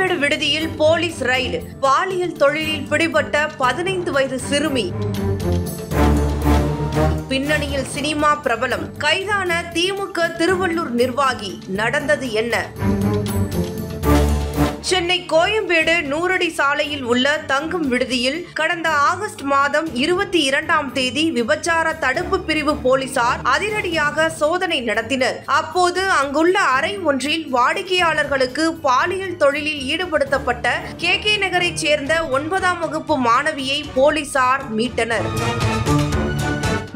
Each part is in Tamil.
கோயம்பேடு விடுதியில் போலீஸ் ரைடு. பாலியல் தொழிலில் பிடிபட்ட 15 வயது சிறுமி. பின்னணியில் சினிமா பிரபலம். கைதான திமுக திருவள்ளூர் நிர்வாகி. நடந்தது என்ன? சென்னை கோயம்பேடு நூறடி சாலையில் உள்ள தங்கும் விடுதியில் கடந்த ஆகஸ்ட் மாதம் 22ஆம் தேதி விபச்சார தடுப்பு பிரிவு போலீசார் அதிரடியாக சோதனை நடத்தினர். அப்போது அங்குள்ள அறை ஒன்றில் வாடிக்கையாளர்களுக்கு பாலியல் தொழிலில் ஈடுபடுத்தப்பட்ட KK நகரைச் சேர்ந்த 9ஆம் வகுப்பு மாணவியை போலீசார் மீட்டனர்.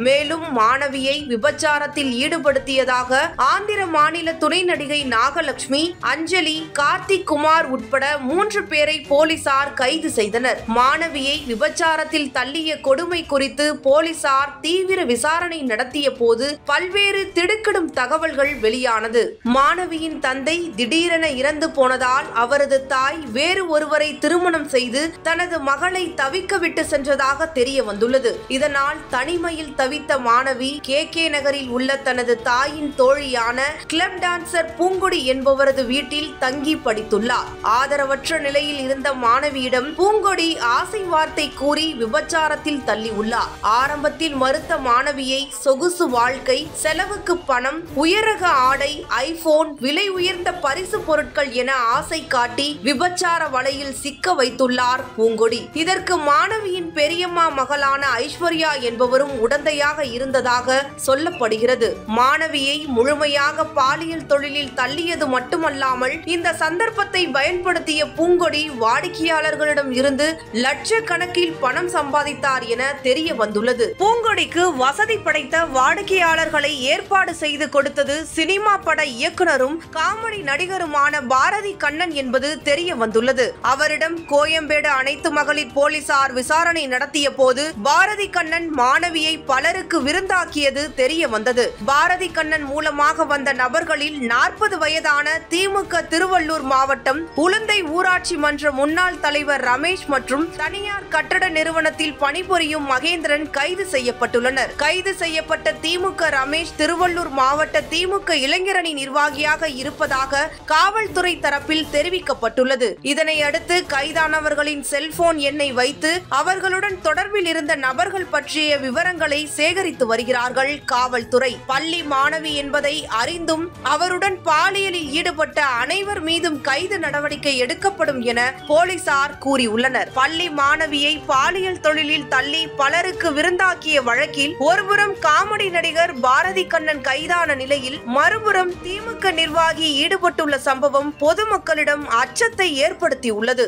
மேலும் மாணவியை விபச்சாரத்தில் ஈடுபடுத்தியதாக ஆந்திர மாநில துணை நடிகை நாகலட்சுமி, அஞ்சலி, கார்த்திக் குமார் உட்பட 3 பேரை போலீசார் கைது செய்தனர். மாணவியை விபச்சாரத்தில் தள்ளிய கொடுமை குறித்து போலீசார் தீவிர விசாரணை நடத்திய போது பல்வேறு திடுக்கிடும் தகவல்கள் வெளியானது. மாணவியின் தந்தை திடீரென இறந்து போனதால் அவரது தாய் வேறு ஒருவரை திருமணம் செய்து தனது மகளை தவிக்க விட்டு சென்றதாக தெரிய வந்துள்ளது. இதனால் தனிமையில் தவித்த மாணவி KK நகரில் உள்ள தனது தாயின் தோழியான கிளப் டான்சர் பூங்கொடி என்பவரது வீட்டில் தங்கி படித்துள்ளார். ஆதரவற்ற நிலையில் இருந்த மாணவியிடம் பூங்கொடி ஆசை வார்த்தை கூறி விபச்சாரத்தில் தள்ளியுள்ளார். ஆரம்பத்தில் மறுத்த மாணவியை சொகுசு வாழ்க்கை, செலவுக்கு பணம், உயரக ஆடை, ஐபோன், விலை உயர்ந்த பரிசு பொருட்கள் என ஆசை காட்டி விபச்சார வலையில் சிக்க வைத்துள்ளார் பூங்கொடி. இதற்கு மாணவியின் பெரியம்மா மகளான ஐஸ்வர்யா என்பவரும் உடந்தையாக இருந்ததாக சொல்லப்படுகிறது. மாணவியை முழுமையாக பாலியல் தொழிலில் தள்ளியது மட்டுமல்லாமல் இந்த சந்தர்ப்பத்தை பயன்படுத்திய பூங்கொடி வாடிக்கையாளர்களிடம் இருந்து லட்சக்கணக்கில் பணம் சம்பாதித்தார் என தெரிய வந்துள்ளது. பூங்கொடிக்கு வசதி படைத்த வாடிக்கையாளர்களை ஏற்பாடு செய்து கொடுத்தது சினிமா பட இயக்குனரும் காமெடி நடிகருமான பாரதி கண்ணன் என்பது தெரிய வந்துள்ளது. அவரிடம் கோயம்பேடு அனைத்து மகளிர் போலீசார் விசாரணை நடத்திய போது பாரதி கண்ணன் மாணவியை பலருக்கு விருந்தாக்கியது தெரிய வந்தது. பாரதி கண்ணன் மூலமாக வந்த நபர்களில் 40 வயதான திமுக திருவள்ளூர் மாவட்டம் உளுந்தை ஊராட்சி மன்ற முன்னாள் தலைவர் ரமேஷ் மற்றும் தனியார் கட்டட நிறுவனத்தில் பணிபுரியும் மகேந்திரன் கைது செய்யப்பட்டுள்ளனர். கைது செய்யப்பட்ட திமுக ரமேஷ் திருவள்ளூர் மாவட்ட திமுக இளைஞரணி நிர்வாகியாக இருப்பதாக காவல்துறை தரப்பில் தெரிவிக்கப்பட்டுள்ளது. இதனை அடுத்து கைதானவர்களின் செல்போன் எண்ணை வைத்து அவர்களுடன் தொடர்பில் இருந்த நபர்கள் பற்றிய விவரங்களை சேகரித்து வருகிறார்கள் காவல்துறை. பள்ளி மாணவி என்பதை அறிந்தும் அவருடன் பாலியலில் ஈடுபட்ட அனைவர் மீதும் கைது நடவடிக்கை எடுக்கப்படும் என போலீசார் கூறியுள்ளனர். பள்ளி மாணவியை பாலியல் தொழிலில் தள்ளி பலருக்கு விருந்தாக்கிய வழக்கில் ஒருபுறம் காமெடி நடிகர் பாரதி கண்ணன் கைதான நிலையில் மறுபுறம் திமுக நிர்வாகி ஈடுபட்டுள்ள சம்பவம் பொதுமக்களிடம் அச்சத்தை ஏற்படுத்தியுள்ளது.